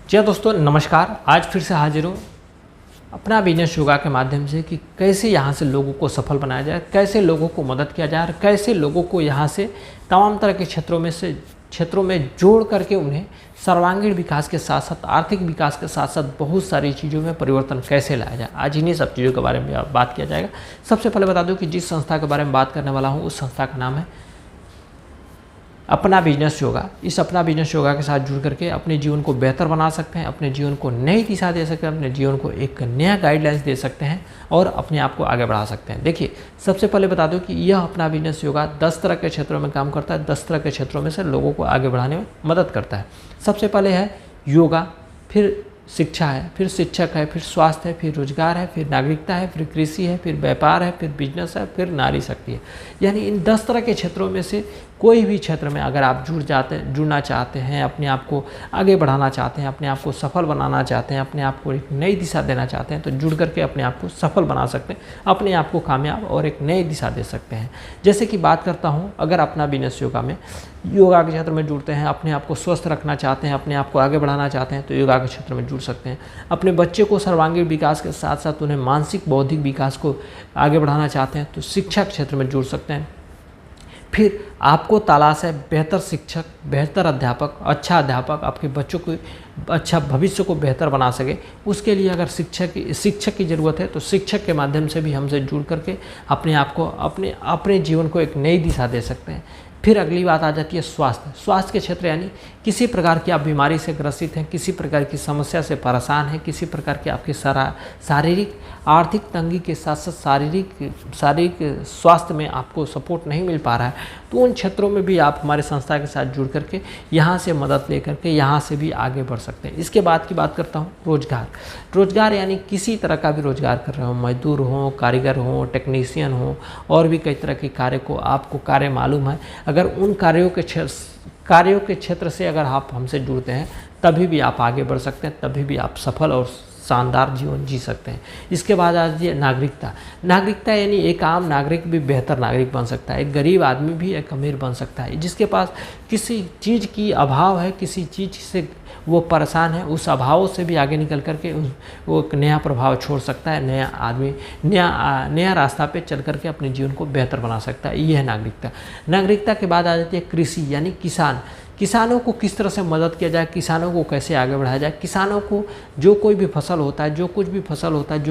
जी हाँ दोस्तों, नमस्कार। आज फिर से हाजिर हूँ अपना बिजनेस योगा के माध्यम से कि कैसे यहाँ से लोगों को सफल बनाया जाए, कैसे लोगों को मदद किया जाए और कैसे लोगों को यहाँ से तमाम तरह के क्षेत्रों में जोड़ करके उन्हें सर्वांगीण विकास के साथ साथ आर्थिक विकास के साथ साथ बहुत सारी चीज़ों में परिवर्तन कैसे लाया जाए। आज इन्हीं सब चीज़ों के बारे में बात किया जाएगा। सबसे पहले बता दूँ कि जिस संस्था के बारे में बात करने वाला हूँ उस संस्था का नाम है अपना बिजनेस योगा। इस अपना बिजनेस योगा के साथ जुड़ करके अपने जीवन को बेहतर बना सकते हैं, अपने जीवन को नई दिशा दे सकते हैं, अपने जीवन को एक नया गाइडलाइंस दे सकते हैं और अपने आप को आगे बढ़ा सकते हैं। देखिए, सबसे पहले बता दूं कि यह अपना बिजनेस योगा 10 तरह के क्षेत्रों में काम करता है। 10 तरह के क्षेत्रों में से लोगों को आगे बढ़ाने में मदद करता है। सबसे पहले है योगा, फिर शिक्षा है, फिर शिक्षक है, फिर स्वास्थ्य है, फिर रोजगार है, फिर नागरिकता है, फिर कृषि है, फिर व्यापार है, फिर बिजनेस है, फिर नारी शक्ति है। यानी इन 10 तरह के क्षेत्रों में से कोई भी क्षेत्र में अगर आप जुड़ना चाहते हैं, अपने आप को आगे बढ़ाना चाहते हैं, अपने आप को सफल बनाना चाहते हैं, अपने आप को एक नई दिशा देना चाहते हैं, तो जुड़ करके अपने आप को सफल बना सकते हैं, अपने आप को कामयाब और एक नई दिशा दे सकते हैं। जैसे कि बात करता हूँ, अगर अपना बिजनेस योगा में योगा के क्षेत्र में जुड़ते हैं, अपने आप को स्वस्थ रखना चाहते हैं, अपने आप को आगे बढ़ाना चाहते हैं, तो योगा के क्षेत्र में जुड़ सकते हैं। अपने बच्चे को सर्वांगीण विकास के साथ साथ उन्हें मानसिक बौद्धिक विकास को आगे बढ़ाना चाहते हैं, तो शिक्षा क्षेत्र में जुड़ सकते हैं। फिर आपको तलाश है बेहतर शिक्षक, बेहतर अध्यापक, अच्छा अध्यापक आपके बच्चों को अच्छा भविष्य को बेहतर बना सके। उसके लिए अगर शिक्षक की ज़रूरत है तो शिक्षक के माध्यम से भी हमसे जुड़ करके अपने आप को अपने जीवन को एक नई दिशा दे सकते हैं। फिर अगली बात आ जाती है स्वास्थ्य के क्षेत्र, यानी किसी प्रकार की आप बीमारी से ग्रसित हैं, किसी प्रकार की समस्या से परेशान हैं, किसी प्रकार के आपके शारीरिक आर्थिक तंगी के साथ साथ शारीरिक स्वास्थ्य में आपको सपोर्ट नहीं मिल पा रहा है, तो उन क्षेत्रों में भी आप हमारे संस्था के साथ जुड़ करके यहाँ से मदद ले करके यहाँ से भी आगे बढ़ सकते हैं। इसके बाद की बात करता हूँ रोजगार यानी किसी तरह का भी रोजगार कर रहे हो, मजदूर हो, कारीगर हो, टेक्नीशियन हो, और भी कई तरह के कार्य को आपको कार्य मालूम है। अगर उन कार्यों के क्षेत्र से अगर आप हमसे जुड़ते हैं तभी भी आप आगे बढ़ सकते हैं, तभी भी आप सफल और शानदार जीवन जी सकते हैं। इसके बाद आ जाती है नागरिकता यानी एक आम नागरिक भी बेहतर नागरिक बन सकता है, एक गरीब आदमी भी एक अमीर बन सकता है। जिसके पास किसी चीज़ की अभाव है, किसी चीज़ से वो परेशान है, उस अभाव से भी आगे निकल करके वो एक नया प्रभाव छोड़ सकता है, नया आदमी नया रास्ता पे चल करके अपने जीवन को बेहतर बना सकता है। ये है नागरिकता के बाद आ जाती है कृषि यानी किसानों को किस तरह से मदद किया जाए, किसानों को कैसे आगे बढ़ाया जाए। किसानों को जो कोई भी फसल होता है, जो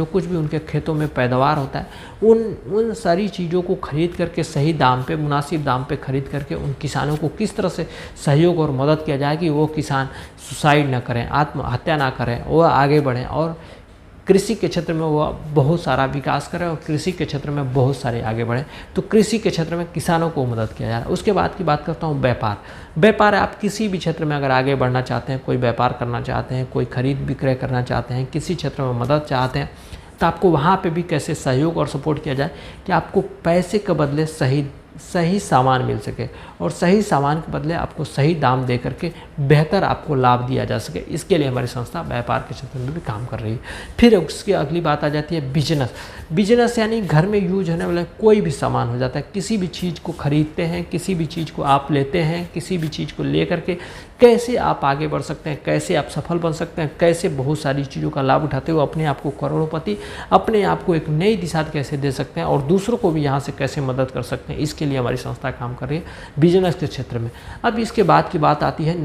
कुछ भी उनके खेतों में पैदावार होता है, उन सारी चीज़ों को खरीद करके सही दाम पे, मुनासिब दाम पे खरीद करके उन किसानों को किस तरह से सहयोग और मदद किया जाए कि वो किसान सुसाइड ना करें, आत्महत्या ना करें, वो आगे बढ़ें और कृषि के क्षेत्र में वो बहुत सारा विकास करें और कृषि के क्षेत्र में बहुत सारे आगे बढ़ें। तो कृषि के क्षेत्र में किसानों को मदद किया जा रहा है। उसके बाद की बात करता हूँ व्यापार। आप किसी भी क्षेत्र में अगर आगे बढ़ना चाहते हैं, कोई व्यापार करना चाहते हैं, कोई खरीद विक्रय करना चाहते हैं, किसी क्षेत्र में मदद चाहते हैं, तो आपको वहाँ पे भी कैसे सहयोग और सपोर्ट किया जाए कि आपको पैसे के बदले सही सामान मिल सके और सही सामान के बदले आपको सही दाम दे करके बेहतर आपको लाभ दिया जा सके। इसके लिए हमारी संस्था व्यापार के क्षेत्र में भी काम कर रही है। फिर उसकी अगली बात आ जाती है बिजनेस यानी घर में यूज होने वाला कोई भी सामान हो जाता है। किसी भी चीज़ को खरीदते हैं, किसी भी चीज़ को आप लेते हैं, किसी भी चीज़ को ले करके कैसे आप आगे बढ़ सकते हैं, कैसे आप सफल बन सकते हैं, कैसे बहुत सारी चीज़ों का लाभ उठाते हुए अपने आप को करोड़पति, अपने आप को एक नई दिशा कैसे दे सकते हैं और दूसरों को भी यहाँ से कैसे मदद कर सकते हैं, इसके लिए हमारी संस्था काम कर रही है बिजनेस के क्षेत्र में। अब इसके बाद की बात आती है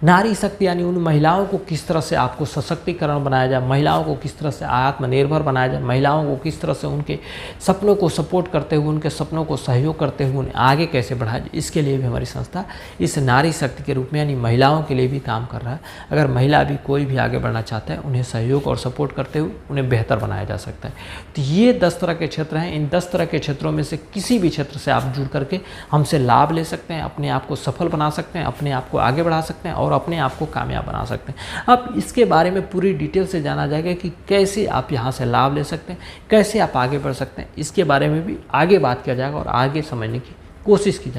नारी शक्ति यानी उन महिलाओं को किस तरह से आपको सशक्तिकरण बनाया जाए, महिलाओं को किस तरह से आत्मनिर्भर बनाया जाए, महिलाओं को किस तरह से उनके सपनों को सपोर्ट करते हुए, उनके सपनों को सहयोग करते हुए उन्हें आगे कैसे बढ़ाया जाए। इसके लिए भी हमारी संस्था इस नारी शक्ति के रूप में यानी महिलाओं के लिए भी काम कर रहा है। अगर महिला भी कोई भी आगे बढ़ना चाहता है, उन्हें सहयोग और सपोर्ट करते हुए उन्हें बेहतर बनाया जा सकता है। तो ये 10 तरह के क्षेत्र हैं। इन 10 तरह के क्षेत्रों में से किसी भी क्षेत्र से आप जुड़ करके हमसे लाभ ले सकते हैं, अपने आप को सफल बना सकते हैं, अपने आप को आगे बढ़ा सकते हैं और अपने आप को कामयाब बना सकते हैं। अब इसके बारे में पूरी डिटेल से जाना जाएगा कि कैसे आप यहाँ से लाभ ले सकते हैं, कैसे आप आगे बढ़ सकते हैं। इसके बारे में भी आगे बात किया जाएगा और आगे समझने की कोशिश की जाएगी।